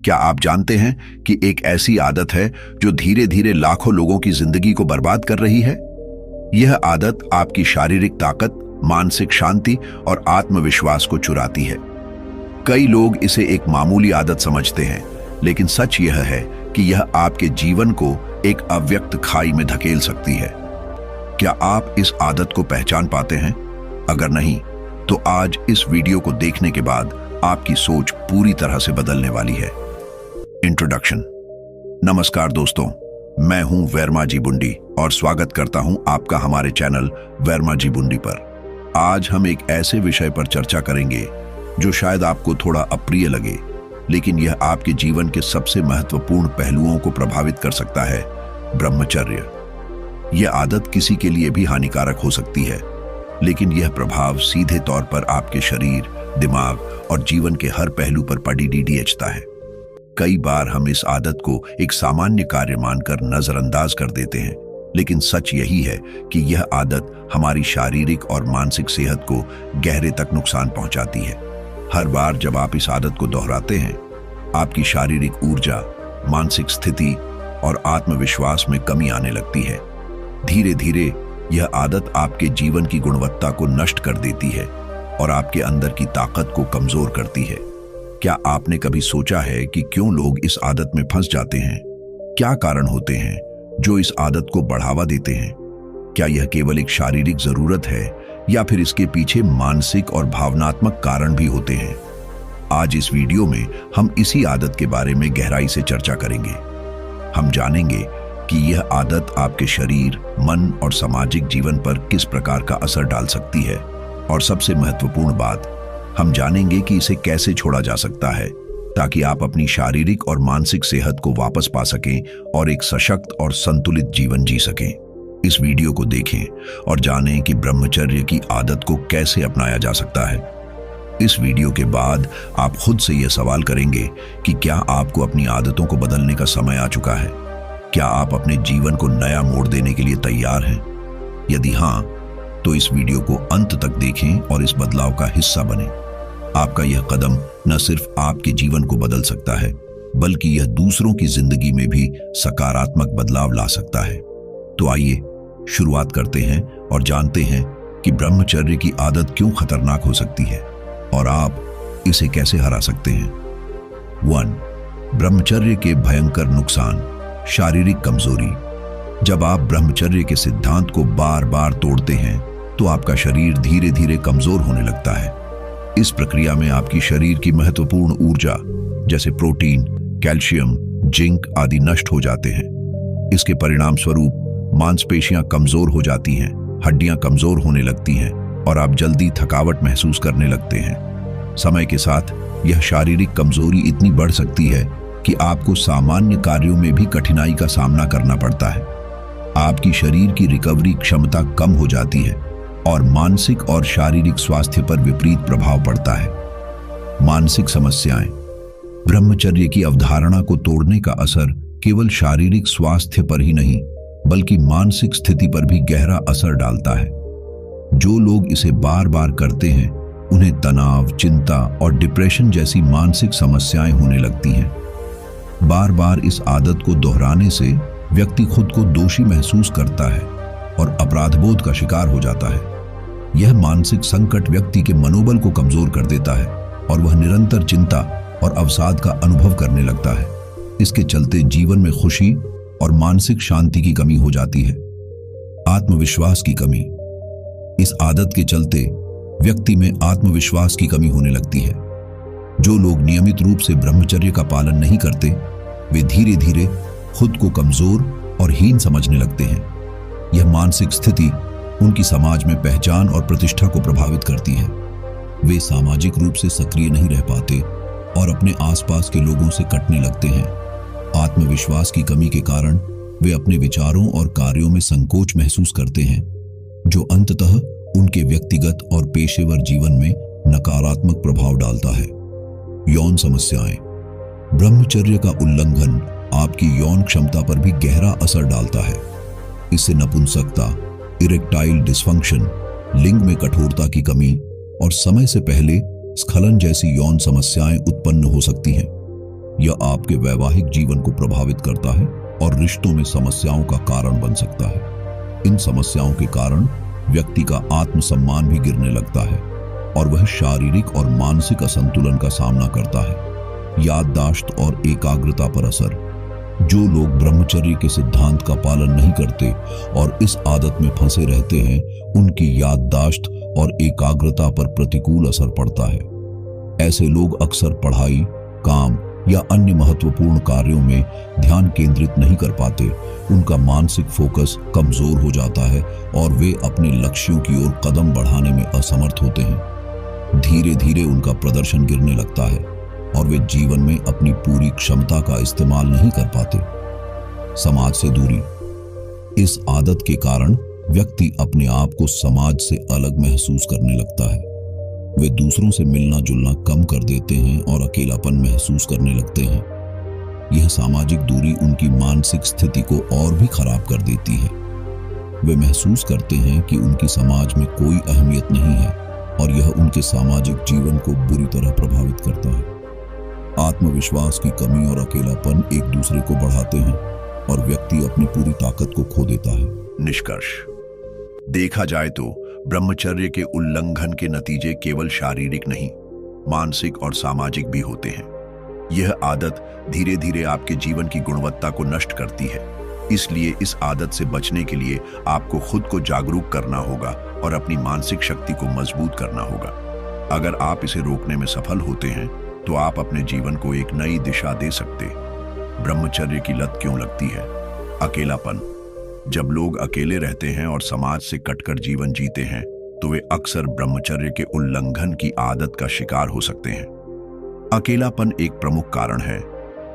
क्या आप जानते हैं कि एक ऐसी आदत है जो धीरे धीरे लाखों लोगों की जिंदगी को बर्बाद कर रही है? यह आदत आपकी शारीरिक ताकत, मानसिक शांति और आत्मविश्वास को चुराती है। कई लोग इसे एक मामूली आदत समझते हैं, लेकिन सच यह है कि यह आपके जीवन को एक अव्यक्त खाई में धकेल सकती है। क्या आप इस आदत को पहचान पाते हैं? अगर नहीं, तो आज इस वीडियो को देखने के बाद आपकी सोच पूरी तरह से बदलने वाली है। इंट्रोडक्शन। नमस्कार दोस्तों, मैं हूं वर्मा जी बुंडी और स्वागत करता हूं आपका हमारे चैनल वर्मा जी बुंडी पर। आज हम एक ऐसे विषय पर चर्चा करेंगे जो शायद आपको थोड़ा अप्रिय लगे, लेकिन यह आपके जीवन के सबसे महत्वपूर्ण पहलुओं को प्रभावित कर सकता है, ब्रह्मचर्य। यह आदत किसी के लिए भी हानिकारक हो सकती है, लेकिन यह प्रभाव सीधे तौर पर आपके शरीर, दिमाग और जीवन के हर पहलू पर पड़ता है। कई बार हम इस आदत को एक सामान्य कार्य मानकर नजरअंदाज कर देते हैं, लेकिन सच यही है कि यह आदत हमारी शारीरिक और मानसिक सेहत को गहरे तक नुकसान पहुंचाती है। हर बार जब आप इस आदत को दोहराते हैं, आपकी शारीरिक ऊर्जा, मानसिक स्थिति और आत्मविश्वास में कमी आने लगती है। धीरे धीरे यह आदत आपके जीवन की गुणवत्ता को नष्ट कर देती है और आपके अंदर की ताकत को कमजोर करती है। क्या आपने कभी सोचा है कि क्यों लोग इस आदत में फंस जाते हैं? क्या कारण होते हैं जो इस आदत को बढ़ावा देते हैं? क्या यह केवल एक शारीरिक जरूरत है या फिर इसके पीछे मानसिक और भावनात्मक कारण भी होते हैं? आज इस वीडियो में हम इसी आदत के बारे में गहराई से चर्चा करेंगे। हम जानेंगे कि यह आदत आपके शरीर, मन और सामाजिक जीवन पर किस प्रकार का असर डाल सकती है, और सबसे महत्वपूर्ण बात, हम जानेंगे कि इसे कैसे छोड़ा जा सकता है ताकि आप अपनी शारीरिक और मानसिक सेहत को वापस पा सकें और एक सशक्त और संतुलित जीवन जी सकें। इस वीडियो को देखें और जानें कि ब्रह्मचर्य की आदत को कैसे अपनाया जा सकता है। इस वीडियो के बाद आप खुद से यह सवाल करेंगे कि क्या आपको अपनी आदतों को बदलने का समय आ चुका है? क्या आप अपने जीवन को नया मोड़ देने के लिए तैयार हैं? यदि हां, तो इस वीडियो को अंत तक देखें और इस बदलाव का हिस्सा बनें। आपका यह कदम न सिर्फ आपके जीवन को बदल सकता है, बल्कि यह दूसरों की जिंदगी में भी सकारात्मक बदलाव ला सकता है। तो आइए शुरुआत करते हैं और जानते हैं कि ब्रह्मचर्य की आदत क्यों खतरनाक हो सकती है और आप इसे कैसे हरा सकते हैं। 1. ब्रह्मचर्य के भयंकर नुकसान। शारीरिक कमजोरी। जब आप ब्रह्मचर्य के सिद्धांत को बार बार तोड़ते हैं, तो आपका शरीर धीरे धीरे कमजोर होने लगता है। इस प्रक्रिया में आपकी शरीर की महत्वपूर्ण ऊर्जा जैसे प्रोटीन, कैल्शियम, जिंक आदि नष्ट हो जाते हैं। इसके परिणाम स्वरूप मांसपेशियां कमजोर हो जाती हैं, हड्डियां कमजोर होने लगती हैं और आप जल्दी थकावट महसूस करने लगते हैं। समय के साथ यह शारीरिक कमजोरी इतनी बढ़ सकती है कि आपको सामान्य कार्यों में भी कठिनाई का सामना करना पड़ता है। आपकी शरीर की रिकवरी क्षमता कम हो जाती है और मानसिक और शारीरिक स्वास्थ्य पर विपरीत प्रभाव पड़ता है। मानसिक समस्याएं। ब्रह्मचर्य की अवधारणा को तोड़ने का असर केवल शारीरिक स्वास्थ्य पर ही नहीं, बल्कि मानसिक स्थिति पर भी गहरा असर डालता है। जो लोग इसे बार बार करते हैं, उन्हें तनाव, चिंता और डिप्रेशन जैसी मानसिक समस्याएं होने लगती हैं। बार बार इस आदत को दोहराने से व्यक्ति खुद को दोषी महसूस करता है और अपराधबोध का शिकार हो जाता है। यह मानसिक संकट व्यक्ति के मनोबल को कमजोर कर देता है और वह निरंतर चिंता और अवसाद का अनुभव करने लगता है। इसके चलते जीवन में खुशी और मानसिक शांति की कमी हो जाती है। आत्मविश्वास की कमी। इस आदत के चलते व्यक्ति में आत्मविश्वास की कमी होने लगती है। जो लोग नियमित रूप से ब्रह्मचर्य का पालन नहीं करते, वे धीरे धीरे खुद को कमजोर और हीन समझने लगते हैं। यह मानसिक स्थिति उनकी समाज में पहचान और प्रतिष्ठा को प्रभावित करती है। वे सामाजिक रूप से सक्रिय नहीं रह पाते और अपने आसपास के लोगों से कटने लगते हैं। आत्मविश्वास की कमी के कारण वे अपने विचारों और कार्यों में संकोच महसूस करते हैं, जो अंततः उनके व्यक्तिगत और पेशेवर जीवन में नकारात्मक प्रभाव डालता है। यौन समस्याएं। ब्रह्मचर्य का उल्लंघन आपकी यौन क्षमता पर भी गहरा असर डालता है। इससे नपुंसकता, इरेक्टाइल डिस्फंक्शन, लिंग में कठोरता की कमी और समय से पहले स्खलन जैसी यौन समस्याएं उत्पन्न हो सकती हैं। यह आपके वैवाहिक जीवन को प्रभावित करता है और रिश्तों में समस्याओं का कारण बन सकता है। इन समस्याओं के कारण व्यक्ति का आत्मसम्मान भी गिरने लगता है और वह शारीरिक और मानसिक असंतुलन का सामना करता है। याददाश्त और एकाग्रता पर असर। जो लोग ब्रह्मचर्य के सिद्धांत का पालन नहीं करते और इस आदत में फंसे रहते हैं, उनकी याददाश्त और एकाग्रता पर प्रतिकूल असर पड़ता है। ऐसे लोग अक्सर पढ़ाई, काम या अन्य महत्वपूर्ण कार्यों में ध्यान केंद्रित नहीं कर पाते। उनका मानसिक फोकस कमजोर हो जाता है और वे अपने लक्ष्यों की ओर कदम बढ़ाने में असमर्थ होते हैं। धीरे धीरे उनका प्रदर्शन गिरने लगता है और वे जीवन में अपनी पूरी क्षमता का इस्तेमाल नहीं कर पाते। समाज से दूरी। इस आदत के कारण व्यक्ति अपने आप को समाज से अलग महसूस करने लगता है। वे दूसरों से मिलना जुलना कम कर देते हैं और अकेलापन महसूस करने लगते हैं। यह सामाजिक दूरी उनकी मानसिक स्थिति को और भी खराब कर देती है। वे महसूस करते हैं कि उनकी समाज में कोई अहमियत नहीं है और यह उनके सामाजिक जीवन को बुरी तरह प्रभावित करता है। आत्मविश्वास की कमी और अकेलापन एक दूसरे को बढ़ाते हैं और व्यक्ति अपनी पूरी ताकत को खो देता है। निष्कर्ष। देखा जाए तो ब्रह्मचर्य के उल्लंघन के नतीजे केवल शारीरिक नहीं, मानसिक और सामाजिक भी होते हैं। यह आदत धीरे धीरे आपके जीवन की गुणवत्ता को नष्ट करती है। इसलिए इस आदत से बचने के लिए आपको खुद को जागरूक करना होगा और अपनी मानसिक शक्ति को मजबूत करना होगा। अगर आप इसे रोकने में सफल होते हैं तो आप अपने जीवन को एक नई दिशा दे सकते। ब्रह्मचर्य की लत क्यों लगती है? अकेलापन। जब लोग अकेले रहते हैं और समाज से कटकर जीवन जीते हैं तो वे अक्सर ब्रह्मचर्य के उल्लंघन की आदत का शिकार हो सकते हैं। अकेलापन एक प्रमुख कारण है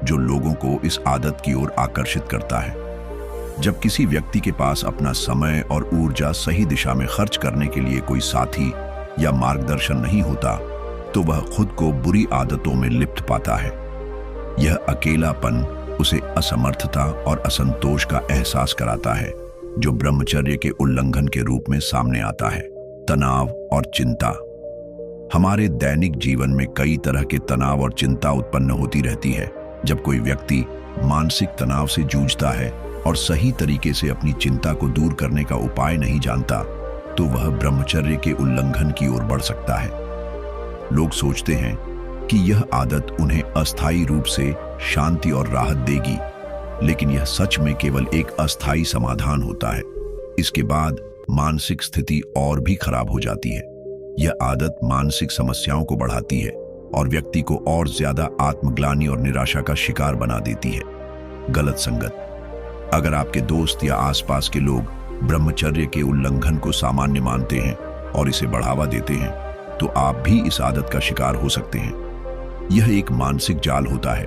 जो लोगों को इस आदत की ओर आकर्षित करता है। जब किसी व्यक्ति के पास अपना समय और ऊर्जा सही दिशा में खर्च करने के लिए कोई साथी या मार्गदर्शन नहीं होता तो वह खुद को बुरी आदतों में लिप्त पाता है। यह अकेलापन उसे असमर्थता और असंतोष का एहसास कराता है जो ब्रह्मचर्य के उल्लंघन के रूप में सामने आता है। तनाव और चिंता। हमारे दैनिक जीवन में कई तरह के तनाव और चिंता उत्पन्न होती रहती है। जब कोई व्यक्ति मानसिक तनाव से जूझता है और सही तरीके से अपनी चिंता को दूर करने का उपाय नहीं जानता तो वह ब्रह्मचर्य के उल्लंघन की ओर बढ़ सकता है। लोग सोचते हैं कि यह आदत उन्हें अस्थायी रूप से शांति और राहत देगी, लेकिन यह सच में केवल एक अस्थायी समाधान होता है। इसके बाद मानसिक स्थिति और भी खराब हो जाती है। यह आदत मानसिक समस्याओं को बढ़ाती है और व्यक्ति को और ज्यादा आत्मग्लानि और निराशा का शिकार बना देती है। गलत संगत। अगर आपके दोस्त या आसपास के लोग ब्रह्मचर्य के उल्लंघन को सामान्य मानते हैं और इसे बढ़ावा देते हैं तो आप भी इस आदत का शिकार हो सकते हैं। यह एक मानसिक जाल होता है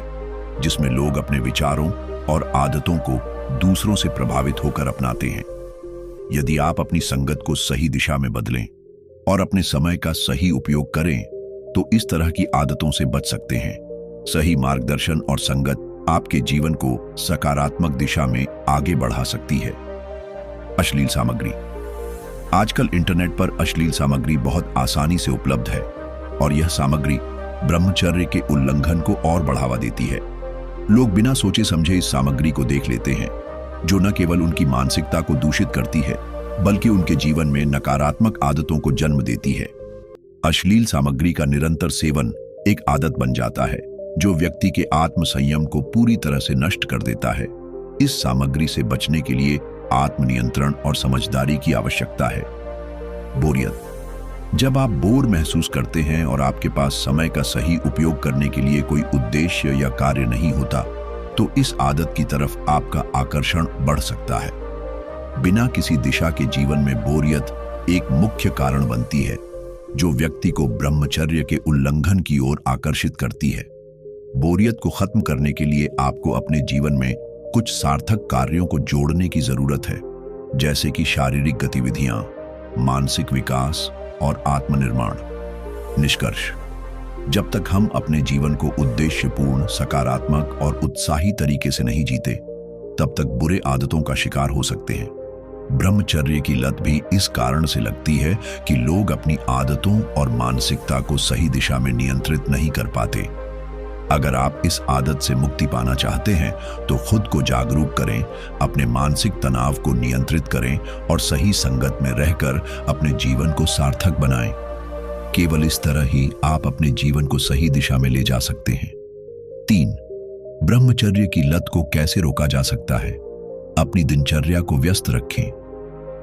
जिसमें लोग अपने विचारों और आदतों को दूसरों से प्रभावित होकर अपनाते हैं। यदि आप अपनी संगत को सही दिशा में बदलें और अपने समय का सही उपयोग करें तो इस तरह की आदतों से बच सकते हैं। सही मार्गदर्शन और संगत आपके जीवन को सकारात्मक दिशा में आगे बढ़ा सकती है। अश्लील सामग्री। आजकल इंटरनेट पर अश्लील सामग्री बहुत आसानी से उपलब्ध है और यह सामग्री ब्रह्मचर्य के उल्लंघन को और बढ़ावा देती है। लोग बिना सोचे समझे इस सामग्री को देख लेते हैं जो न केवल उनकी मानसिकता को दूषित करती है बल्कि उनके जीवन में नकारात्मक आदतों को जन्म देती है। अश्लील सामग्री का निरंतर सेवन एक आदत बन जाता है जो व्यक्ति के आत्म संयम को पूरी तरह से नष्ट कर देता है। इस सामग्री से बचने के लिए आत्मनियंत्रण और समझदारी की आवश्यकता है। बोरियत। जब आप बोर महसूस करते हैं और आपके पास समय का सही उपयोग करने के लिए कोई उद्देश्य या कार्य नहीं होता तो इस आदत की तरफ आपका आकर्षण बढ़ सकता है। बिना किसी दिशा के जीवन में बोरियत एक मुख्य कारण बनती है जो व्यक्ति को ब्रह्मचर्य के उल्लंघन की ओर आकर्षित करती है। बोरियत को खत्म करने के लिए आपको अपने जीवन में कुछ सार्थक कार्यों को जोड़ने की जरूरत है, जैसे कि शारीरिक गतिविधियां, मानसिक विकास और आत्मनिर्माण। निष्कर्ष। जब तक हम अपने जीवन को उद्देश्यपूर्ण, सकारात्मक और उत्साही तरीके से नहीं जीते तब तक बुरे आदतों का शिकार हो सकते हैं। ब्रह्मचर्य की लत भी इस कारण से लगती है कि लोग अपनी आदतों और मानसिकता को सही दिशा में नियंत्रित नहीं कर पाते। अगर आप इस आदत से मुक्ति पाना चाहते हैं तो खुद को जागरूक करें, अपने मानसिक तनाव को नियंत्रित करें और सही संगत में रहकर अपने जीवन को सार्थक बनाएं। केवल इस तरह ही आप अपने जीवन को सही दिशा में ले जा सकते हैं। 3. ब्रह्मचर्य की लत को कैसे रोका जा सकता है? अपनी दिनचर्या को व्यस्त रखें।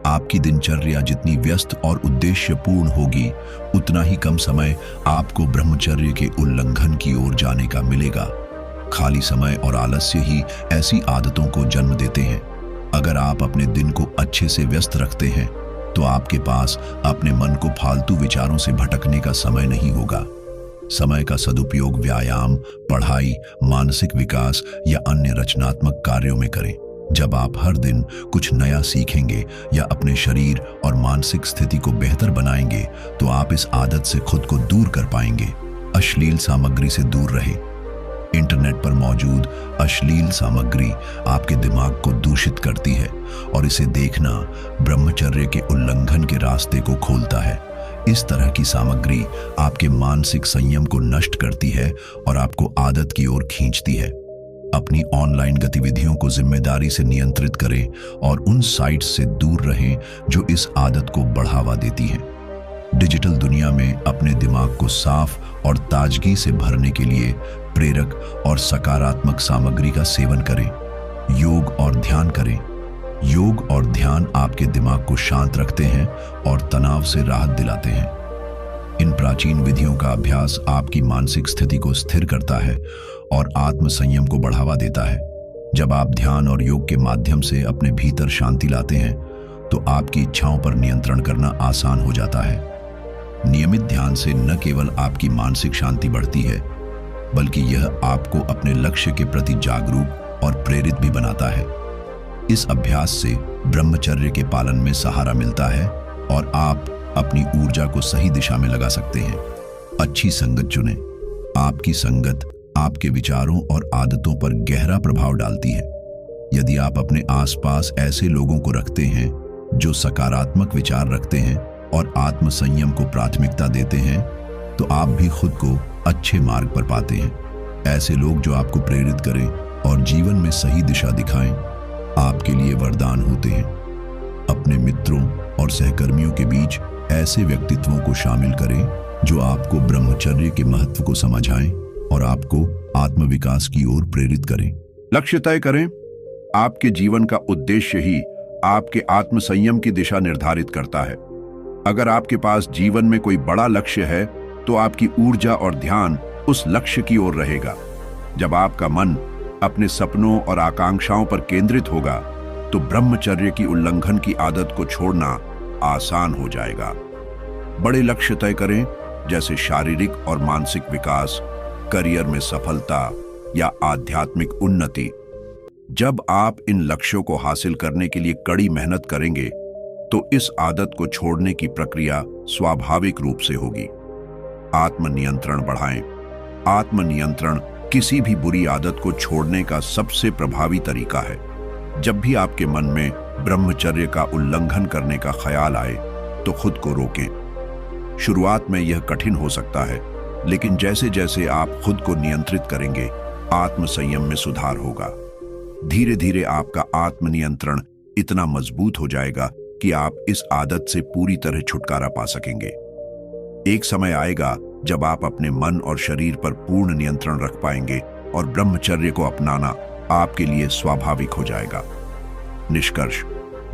आपकी दिनचर्या जितनी व्यस्त और उद्देश्यपूर्ण होगी, उतना ही कम समय आपको ब्रह्मचर्य के उल्लंघन की ओर जाने का मिलेगा। खाली समय और आलस्य ही ऐसी आदतों को जन्म देते हैं। अगर आप अपने दिन को अच्छे से व्यस्त रखते हैं तो आपके पास अपने मन को फालतू विचारों से भटकने का समय नहीं होगा। समय का सदुपयोग व्यायाम, पढ़ाई, मानसिक विकास या अन्य रचनात्मक कार्यों में करें। जब आप हर दिन कुछ नया सीखेंगे या अपने शरीर और मानसिक स्थिति को बेहतर बनाएंगे तो आप इस आदत से खुद को दूर कर पाएंगे। अश्लील सामग्री से दूर रहें। इंटरनेट पर मौजूद अश्लील सामग्री आपके दिमाग को दूषित करती है और इसे देखना ब्रह्मचर्य के उल्लंघन के रास्ते को खोलता है। इस तरह की सामग्री आपके मानसिक संयम को नष्ट करती है और आपको आदत की ओर खींचती है। अपनी ऑनलाइन गतिविधियों को जिम्मेदारी से नियंत्रित करें और उन साइट्स से दूर रहें जो इस आदत को बढ़ावा देती हैं। डिजिटल दुनिया में अपने दिमाग को साफ और ताजगी से भरने के लिए प्रेरक और सकारात्मक सामग्री का सेवन करें। योग और ध्यान करें। योग और ध्यान आपके दिमाग को शांत रखते हैं और तनाव से राहत दिलाते हैं। इन प्राचीन विधियों का अभ्यास आपकी मानसिक स्थिति को स्थिर करता है और आत्म संयम को बढ़ावा देता है। जब आप ध्यान और योग के माध्यम से अपने भीतर शांति लाते हैं तो आपकी इच्छाओं पर नियंत्रण करना आसान हो जाता है। नियमित ध्यान से न केवल आपकी मानसिक शांति बढ़ती है, बल्कि यह आपको अपने लक्ष्य के प्रति जागरूक और प्रेरित भी बनाता है। इस अभ्यास से ब्रह्मचर्य के पालन में सहारा मिलता है और आप अपनी ऊर्जा को सही दिशा में लगा सकते हैं। अच्छी संगत चुनें। आपकी संगत आपके विचारों और आदतों पर गहरा प्रभाव डालती है। यदि आप अपने आसपास ऐसे लोगों को रखते हैं जो सकारात्मक विचार रखते हैं और आत्म संयम को प्राथमिकता देते हैं, तो आप भी खुद को अच्छे मार्ग पर पाते हैं। ऐसे लोग जो आपको प्रेरित करें और जीवन में सही दिशा दिखाएं, आपके लिए वरदान होते हैं। अपने मित्रों और सहकर्मियों के बीच ऐसे व्यक्तित्वों को शामिल करें जो आपको ब्रह्मचर्य के महत्व को समझाएं और आपको आत्मविकास की ओर प्रेरित करें। लक्ष्य तय करें। आपके जीवन का उद्देश्य ही आपके आत्म संयम की दिशा निर्धारित करता है। अगर आपके पास जीवन में कोई बड़ा लक्ष्य है तो आपकी ऊर्जा और ध्यान उस लक्ष्य की ओर रहेगा। जब आपका मन अपने सपनों और आकांक्षाओं पर केंद्रित होगा तो ब्रह्मचर्य की उल्लंघन की आदत को छोड़ना आसान हो जाएगा। बड़े लक्ष्य तय करें, जैसे शारीरिक और मानसिक विकास, करियर में सफलता या आध्यात्मिक उन्नति। जब आप इन लक्ष्यों को हासिल करने के लिए कड़ी मेहनत करेंगे तो इस आदत को छोड़ने की प्रक्रिया स्वाभाविक रूप से होगी। आत्मनियंत्रण बढ़ाएं। आत्मनियंत्रण किसी भी बुरी आदत को छोड़ने का सबसे प्रभावी तरीका है। जब भी आपके मन में ब्रह्मचर्य का उल्लंघन करने का ख्याल आए तो खुद को रोकें। शुरुआत में यह कठिन हो सकता है, लेकिन जैसे जैसे आप खुद को नियंत्रित करेंगे, आत्म संयम में सुधार होगा। धीरे धीरे आपका आत्मनियंत्रण इतना मजबूत हो जाएगा कि आप इस आदत से पूरी तरह छुटकारा पा सकेंगे। एक समय आएगा जब आप अपने मन और शरीर पर पूर्ण नियंत्रण रख पाएंगे और ब्रह्मचर्य को अपनाना आपके लिए स्वाभाविक हो जाएगा। निष्कर्ष: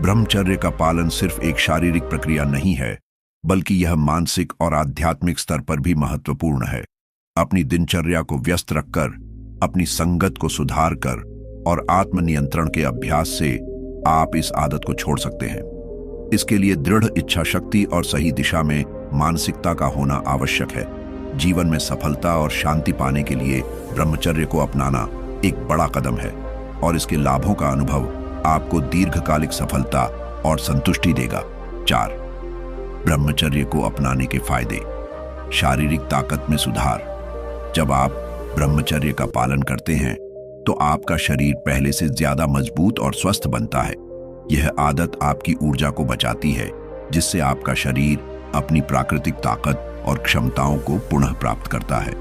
ब्रह्मचर्य का पालन सिर्फ एक शारीरिक प्रक्रिया नहीं है, बल्कि यह मानसिक और आध्यात्मिक स्तर पर भी महत्वपूर्ण है। अपनी दिनचर्या को व्यस्त रखकर, अपनी संगत को सुधार कर और आत्मनियंत्रण के अभ्यास से आप इस आदत को छोड़ सकते हैं। इसके लिए दृढ़ इच्छा शक्ति और सही दिशा में मानसिकता का होना आवश्यक है। जीवन में सफलता और शांति पाने के लिए ब्रह्मचर्य को अपनाना एक बड़ा कदम है और इसके लाभों का अनुभव आपको दीर्घकालिक सफलता और संतुष्टि देगा। 4. ब्रह्मचर्य को अपनाने के फायदे। शारीरिक ताकत में सुधार। जब आप ब्रह्मचर्य का पालन करते हैं तो आपका शरीर पहले से ज्यादा मजबूत और स्वस्थ बनता है। यह आदत आपकी ऊर्जा को बचाती है, जिससे आपका शरीर अपनी प्राकृतिक ताकत और क्षमताओं को पुनः प्राप्त करता है।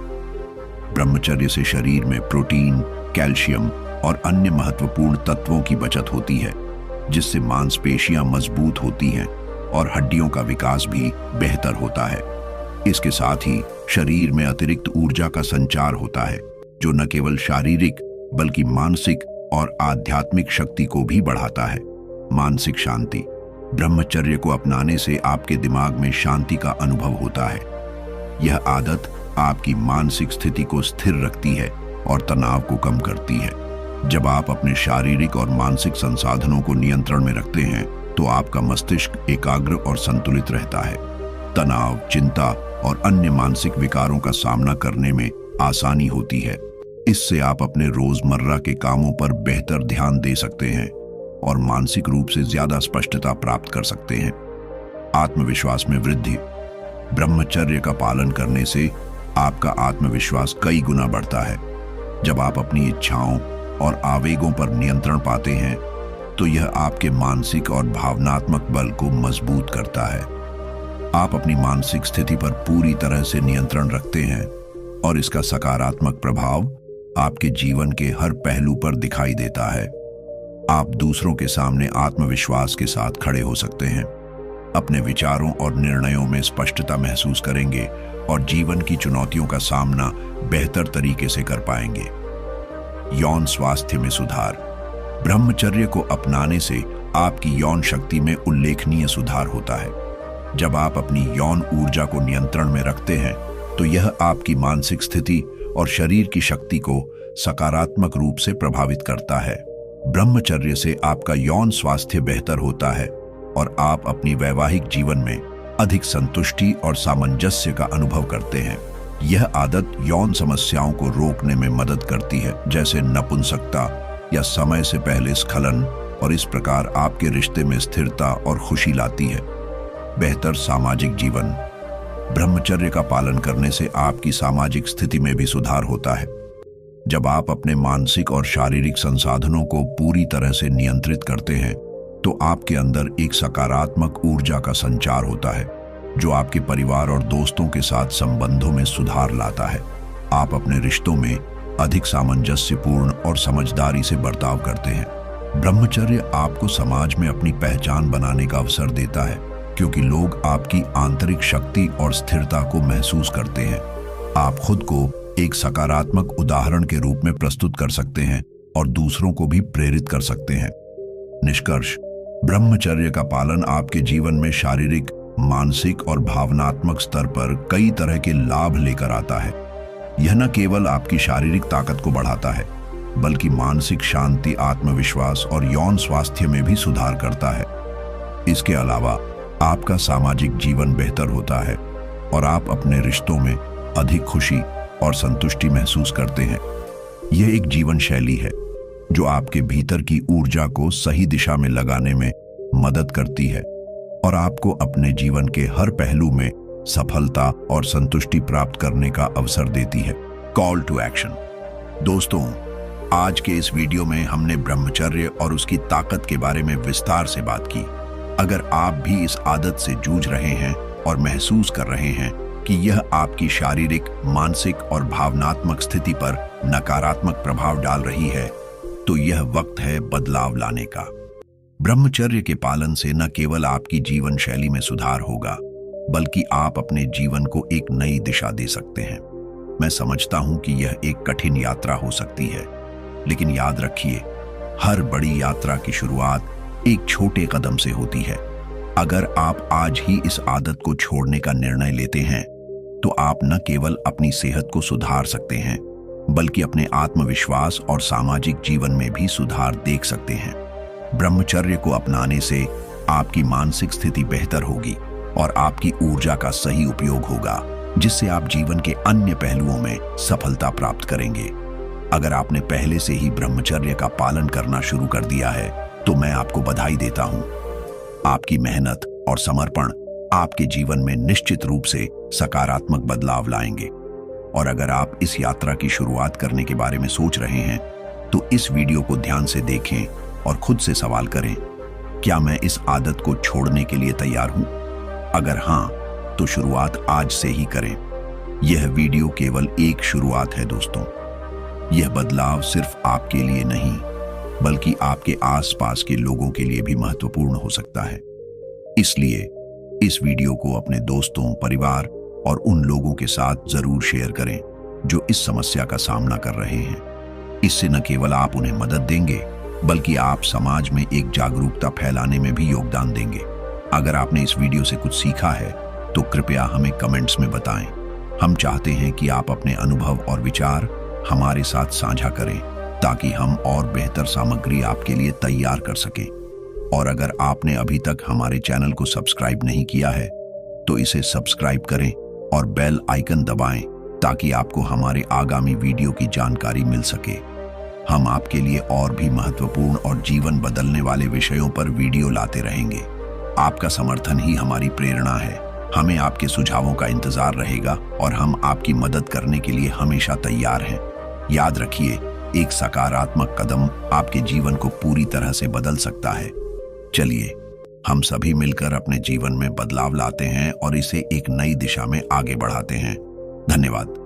ब्रह्मचर्य से शरीर में प्रोटीन, कैल्शियम और अन्य महत्वपूर्ण तत्वों की बचत होती है, जिससे मांसपेशियां मजबूत होती हैं और हड्डियों का विकास भी बेहतर होता है। इसके साथ ही शरीर में अतिरिक्त ऊर्जा का संचार होता है, जो न केवल शारीरिक बल्कि मानसिक और आध्यात्मिक शक्ति को भी बढ़ाता है। मानसिक शांति। ब्रह्मचर्य को अपनाने से आपके दिमाग में शांति का अनुभव होता है। यह आदत आपकी मानसिक स्थिति को स्थिर रखती है और तनाव को कम करती है। जब आप अपने शारीरिक और मानसिक संसाधनों को नियंत्रण में रखते हैं, तो आपका मस्तिष्क एकाग्र और संतुलित रहता है। तनाव, चिंता और अन्य मानसिक विकारों का सामना करने में आसानी होती है। इससे आप अपने रोजमर्रा के कामों पर बेहतर ध्यान दे सकते हैं और मानसिक रूप से ज्यादा स्पष्टता प्राप्त कर सकते हैं। आत्मविश्वास में वृद्धि। ब्रह्मचर्य का पालन करने से आपका आत्मविश्वास कई गुना बढ़ता है। जब आप अपनी इच्छाओं और आवेगों पर नियंत्रण पाते हैं, तो यह आपके मानसिक और भावनात्मक बल को मजबूत करता है। आप अपनी मानसिक स्थिति पर पूरी तरह से नियंत्रण रखते हैं और इसका सकारात्मक प्रभाव आपके जीवन के हर पहलू पर दिखाई देता है। आप दूसरों के सामने आत्मविश्वास के साथ खड़े हो सकते हैं, अपने विचारों और निर्णयों में स्पष्टता महसूस करेंगे और जीवन की चुनौतियों का सामना बेहतर तरीके से कर पाएंगे। यौन स्वास्थ्य में सुधार। ब्रह्मचर्य को अपनाने से आपकी यौन शक्ति में उल्लेखनीय सुधार होता है। जब आप अपनी यौन ऊर्जा को नियंत्रण में रखते हैं, तो यह आपकी मानसिक स्थिति और शरीर की शक्ति को सकारात्मक रूप से प्रभावित करता है। ब्रह्मचर्य से आपका यौन स्वास्थ्य बेहतर होता है और आप अपनी वैवाहिक जीवन में अधिक संतुष्टि और सामंजस्य का अनुभव करते हैं। यह आदत यौन समस्याओं को रोकने में मदद करती है, जैसे नपुंसकता या समय से पहले स्खलन, और इस प्रकार आपके रिश्ते में स्थिरता और खुशी लाती है। बेहतर सामाजिक जीवन। ब्रह्मचर्य का पालन करने से आपकी सामाजिक स्थिति में भी सुधार होता है। जब आप अपने मानसिक और शारीरिक संसाधनों को पूरी तरह से नियंत्रित करते हैं, तो आपके अंदर एक सकारात्मक ऊर्जा का संचार होता है, जो आपके परिवार और दोस्तों के साथ संबंधों में सुधार लाता है। आप अपने रिश्तों में अधिक सामंजस्यपूर्ण और समझदारी से बर्ताव करते हैं। ब्रह्मचर्य आपको समाज में अपनी पहचान बनाने का अवसर देता है, क्योंकि लोग आपकी आंतरिक शक्ति और स्थिरता को महसूस करते हैं। आप खुद को एक सकारात्मक उदाहरण के रूप में प्रस्तुत कर सकते हैं और दूसरों को भी प्रेरित कर सकते हैं। निष्कर्ष। ब्रह्मचर्य का पालन आपके जीवन में शारीरिक, मानसिक और भावनात्मक स्तर पर कई तरह के लाभ लेकर आता है। यह न केवल आपकी शारीरिक ताकत को बढ़ाता है, बल्कि मानसिक शांति, आत्मविश्वास और यौन स्वास्थ्य में भी सुधार करता है। इसके अलावा आपका सामाजिक जीवन बेहतर होता है और आप अपने रिश्तों में अधिक खुशी और संतुष्टि महसूस करते हैं। यह एक जीवन शैली है जो आपके भीतर की ऊर्जा को सही दिशा में लगाने में मदद करती है और आपको अपने जीवन के हर पहलू में सफलता और संतुष्टि प्राप्त करने का अवसर देती है। Call to action. दोस्तों, आज के इस वीडियो में हमने ब्रह्मचर्य और उसकी ताकत के बारे में विस्तार से बात की। अगर आप भी इस आदत से जूझ रहे हैं और महसूस कर रहे हैं कि यह आपकी शारीरिक, मानसिक और भावनात्मक स्थिति पर नकारात्मक प्रभाव डाल रही है, तो यह वक्त है बदलाव लाने का। ब्रह्मचर्य के पालन से न केवल आपकी जीवन शैली में सुधार होगा, बल्कि आप अपने जीवन को एक नई दिशा दे सकते हैं। मैं समझता हूं कि यह एक कठिन यात्रा हो सकती है, लेकिन याद रखिए, हर बड़ी यात्रा की शुरुआत एक छोटे कदम से होती है। अगर आप आज ही इस आदत को छोड़ने का निर्णय लेते हैं, तो आप न केवल अपनी सेहत को सुधार सकते हैं, बल्कि अपने आत्मविश्वास और सामाजिक जीवन में भी सुधार देख सकते हैं। ब्रह्मचर्य को अपनाने से आपकी मानसिक स्थिति बेहतर होगी और आपकी ऊर्जा का सही उपयोग होगा, जिससे आप जीवन के अन्य पहलुओं में सफलता प्राप्त करेंगे। अगर आपने पहले से ही ब्रह्मचर्य का पालन करना शुरू कर दिया है, तो मैं आपको बधाई देता हूं। आपकी मेहनत और समर्पण आपके जीवन में निश्चित रूप से सकारात्मक बदलाव लाएंगे। और अगर आप इस यात्रा की शुरुआत करने के बारे में सोच रहे हैं, तो इस वीडियो को ध्यान से देखें और खुद से सवाल करें, क्या मैं इस आदत को छोड़ने के लिए तैयार हूं? अगर हां, तो शुरुआत आज से ही करें। यह वीडियो केवल एक शुरुआत है दोस्तों। यह बदलाव सिर्फ आपके लिए नहीं, बल्कि आपके आसपास के लोगों के लिए भी महत्वपूर्ण हो सकता है। इसलिए इस वीडियो को अपने दोस्तों, परिवार और उन लोगों के साथ जरूर शेयर करें जो इस समस्या का सामना कर रहे हैं। इससे न केवल आप उन्हें मदद देंगे, बल्कि आप समाज में एक जागरूकता फैलाने में भी योगदान देंगे। अगर आपने इस वीडियो से कुछ सीखा है तो कृपया हमें कमेंट्स में बताएं। हम चाहते हैं कि आप अपने अनुभव और विचार हमारे साथ साझा करें, ताकि हम और बेहतर सामग्री आपके लिए तैयार कर सकें। और अगर आपने अभी तक हमारे चैनल को सब्सक्राइब नहीं किया है तो इसे सब्सक्राइब करें और बेल आइकन दबाएं, ताकि आपको हमारे आगामी वीडियो की जानकारी मिल सके। हम आपके लिए और भी महत्वपूर्ण और जीवन बदलने वाले विषयों पर वीडियो लाते रहेंगे। आपका समर्थन ही हमारी प्रेरणा है। हमें आपके सुझावों का इंतजार रहेगा और हम आपकी मदद करने के लिए हमेशा तैयार हैं। याद रखिए, एक सकारात्मक कदम आपके जीवन को पूरी तरह से बदल सकता है। चलिए हम सभी मिलकर अपने जीवन में बदलाव लाते हैं और इसे एक नई दिशा में आगे बढ़ाते हैं। धन्यवाद।